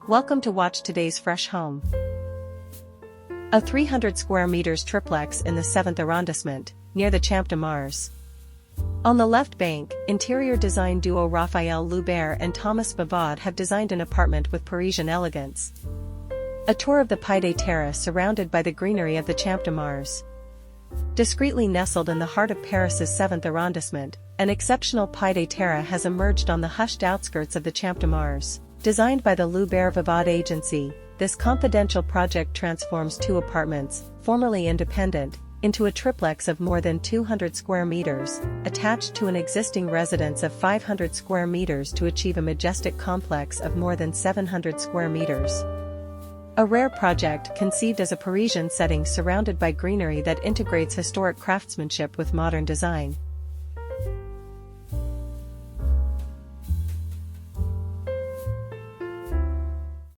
Welcome to watch today's fresh home. A 300 square meters triplex in the 7th arrondissement, near the Champ de Mars. On the left bank, interior design duo Raphaël and Thomas Vevaud have designed an apartment with Parisian elegance. A tour of the pied-à-terre surrounded by the greenery of the Champ de Mars. Discreetly nestled in the heart of Paris's 7th arrondissement, an exceptional pied-à-terre has emerged on the hushed outskirts of the Champ de Mars. Designed by the Vevaud agency, this confidential project transforms two apartments, formerly independent, into a triplex of more than 200 square meters, attached to an existing residence of 500 square meters to achieve a majestic complex of more than 700 square meters. A rare project conceived as a Parisian setting surrounded by greenery that integrates historic craftsmanship with modern design.